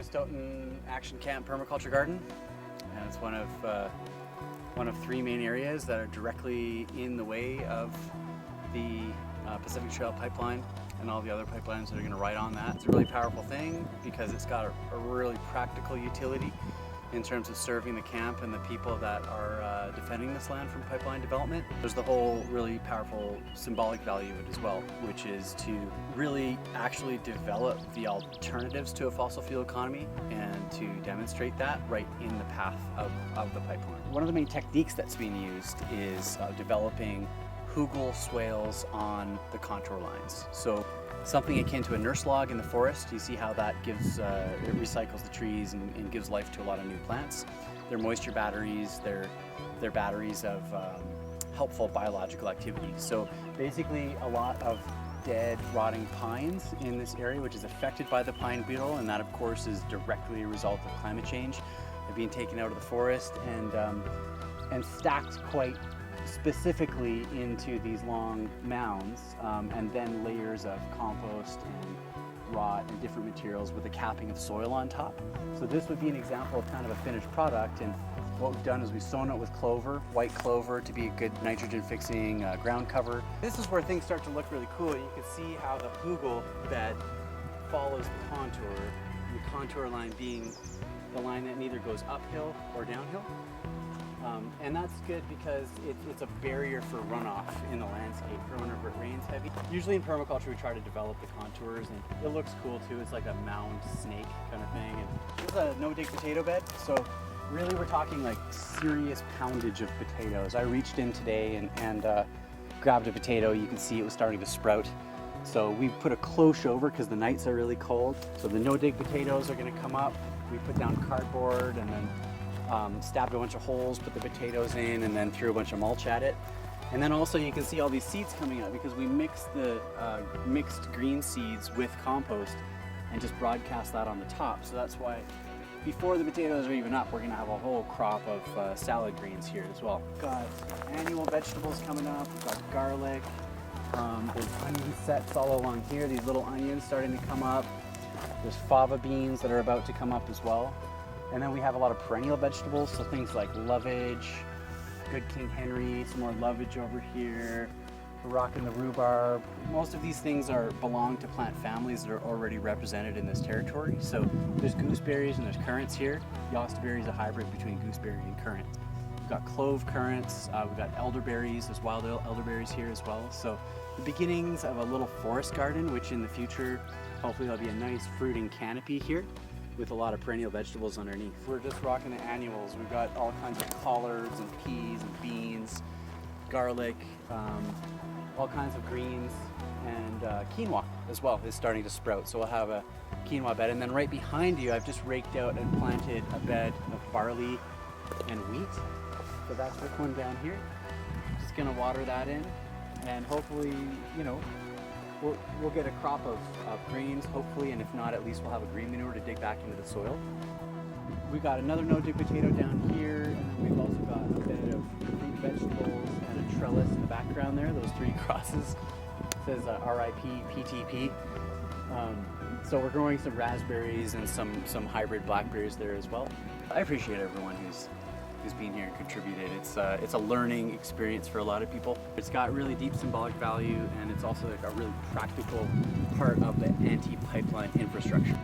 Unist'ot'en Action Camp Permaculture Garden, and it's one of three main areas that are directly in the way of the Pacific Trail pipeline and all the other pipelines that are going to ride on that. It's a really powerful thing because it's got a really practical utility in terms of serving the camp and the people that are defending this land from pipeline development. There's the whole really powerful symbolic value of it as well, which is to really actually develop the alternatives to a fossil fuel economy and to demonstrate that right in the path of the pipeline. One of the main techniques that's being used is developing hugel swales on the contour lines. So something akin to a nurse log in the forest. You see how that gives, it recycles the trees and gives life to a lot of new plants. They're moisture batteries, they're batteries of helpful biological activity. So basically a lot of dead, rotting pines in this area, which is affected by the pine beetle, and that of course is directly a result of climate change. They're being taken out of the forest and stacked quite specifically into these long mounds, and then layers of compost and rot and different materials with a capping of soil on top. So this would be an example of kind of a finished product, and what we've done is we've sown it with clover, white clover, to be a good nitrogen fixing ground cover. This is where things start to look really cool. You can see how the hugel bed follows the contour, the contour line being the line that neither goes uphill or downhill. And that's good because it's a barrier for runoff in the landscape for whenever it rains heavy. Usually in permaculture we try to develop the contours, and it looks cool too. It's like a mound snake kind of thing. And this is a no-dig potato bed, so really we're talking like serious poundage of potatoes. I reached in today and grabbed a potato. You can see it was starting to sprout. So we put a cloche over because the nights are really cold. So the no-dig potatoes are going to come up. We put down cardboard and then stabbed a bunch of holes, put the potatoes in, and then threw a bunch of mulch at it. And then also you can see all these seeds coming out because we mixed the mixed green seeds with compost and just broadcast that on the top. So that's why before the potatoes are even up, we're going to have a whole crop of salad greens here as well. We've got annual vegetables coming up. We've got garlic. There's onion sets all along here. These little onions starting to come up. There's fava beans that are about to come up as well. And then we have a lot of perennial vegetables, so things like lovage, good King Henry, some more lovage over here. We're rocking the rhubarb. Most of these things belong to plant families that are already represented in this territory. So there's gooseberries and there's currants here. Yostaberry is a hybrid between gooseberry and currant. We've got clove currants, we've got elderberries, there's wild elderberries here as well. So the beginnings of a little forest garden, which in the future, hopefully there'll be a nice fruiting canopy here with a lot of perennial vegetables underneath. We're just rocking the annuals. We've got all kinds of collards and peas and beans, garlic, all kinds of greens, and quinoa as well is starting to sprout. So we'll have a quinoa bed. And then right behind you, I've just raked out and planted a bed of barley and wheat. So that's this one down here. Just gonna water that in, and hopefully, you know, we'll get a crop of greens, hopefully, and if not, at least we'll have a green manure to dig back into the soil. We got another no-dig potato down here, and then we've also got a bed of fruit vegetables and a trellis in the background there. Those three crosses. It says RIP PTP. So we're growing some raspberries and some hybrid blackberries there as well. I appreciate everyone who's been here and contributed. It's a learning experience for a lot of people. It's got really deep symbolic value, and it's also like a really practical part of the anti-pipeline infrastructure.